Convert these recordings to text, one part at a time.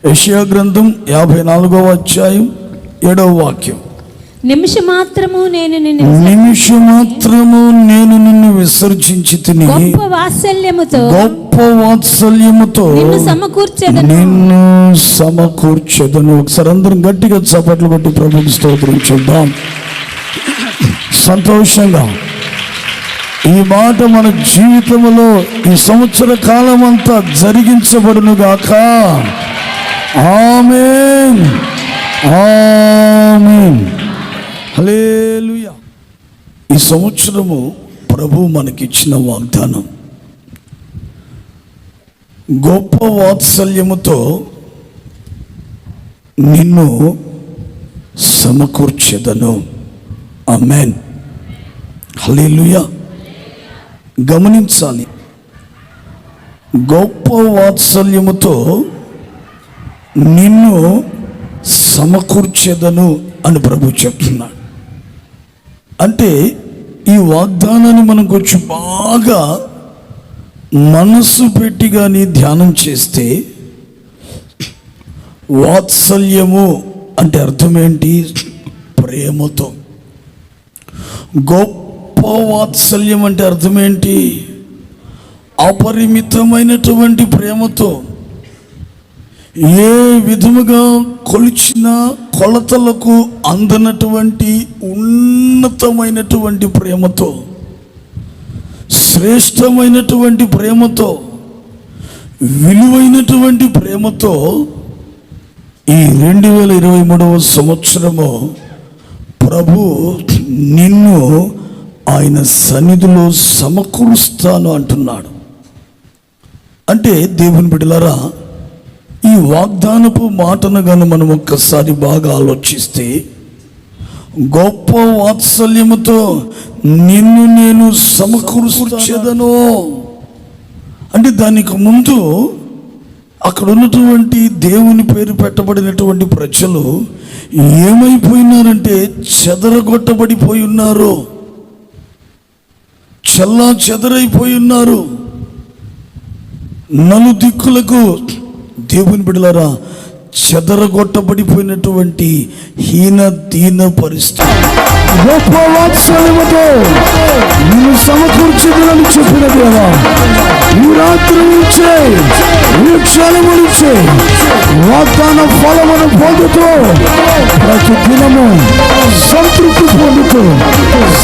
యెషయా గ్రంథం 54వ అధ్యాయం 7వ వాక్యం. నిమిషమాత్రము నేను నిన్ను విసర్జించి తిని గొప్ప వాత్సల్యముతో నిన్ను సమకూర్చెదను. ఒకసారి అందరం గట్టిగా చప్పట్లు కొట్టి ప్రభువుకి స్తోత్రం చూద్దాం. సంతోషంగా ఈ మాట మన జీవితంలో ఈ సంవత్సర కాలం అంతా జరిగించబడును గాక. ఆమేన్, ఆమేన్, హల్లెలూయా. ఈ సంవత్సరము ప్రభు మనకిచ్చిన వాగ్దానం, గొప్ప వాత్సల్యముతో నిన్ను సమకూర్చెదను. ఆమేన్, హల్లెలూయా. గమనించాలి, గొప్ప వాత్సల్యముతో నిన్ను సమకూర్చెదను అని ప్రభు చెప్తున్నాడు. అంటే ఈ వాగ్దానాన్ని మనం కొంచెం బాగా మనస్సు పెట్టి కానీ ధ్యానం చేస్తే, వాత్సల్యము అంటే అర్థం ఏంటి? ప్రేమతో. గొప్ప వాత్సల్యం అంటే అర్థం ఏంటి? అపరిమితమైనటువంటి ప్రేమతో, ఏ విధముగా కొలిచిన కొలతలకు అందనటువంటి ఉన్నతమైనటువంటి ప్రేమతో, శ్రేష్టమైనటువంటి ప్రేమతో, విలువైనటువంటి ప్రేమతో ఈ 2023వ సంవత్సరము ప్రభు నిన్ను ఆయన సన్నిధిలో సమకూరుస్తాను అంటున్నాడు. అంటే దేవుని బిడ్డలారా, ఈ వాగ్దానపు మాటను గాను మనం ఒక్కసారి బాగా ఆలోచిస్తే, గొప్ప వాత్సల్యముతో నిన్ను నేను సమకూర్చెదను అంటే దానికి ముందు అక్కడ ఉన్నటువంటి దేవుని పేరు పెట్టబడినటువంటి ప్రజలు ఏమైపోయినారంటే చెదరగొట్టబడిపోయి ఉన్నారు, చెల్లా చెదరైపోయి ఉన్నారు. నలుదిక్కులకు దేవుని బిడ్డలారా చెదరగొట్టబడిపోయినటువంటి హీన దీన పరిస్థితి. గొప్ప వాత్సల్యముతో నిన్ను సమకూర్చెదనని చెప్పిన దేవా, ఈ రాత్రి నుంచే, ఈ క్షణము నుంచే వాగ్దాన ఫలమును పొందుతూ ప్రతి దినము సంతృప్తి పొందుతూ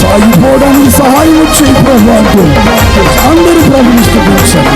సాగిపోవడానికి సహాయం చేయి ప్రభు అంటూ అందరూ ప్రభుని స్తుతించారు.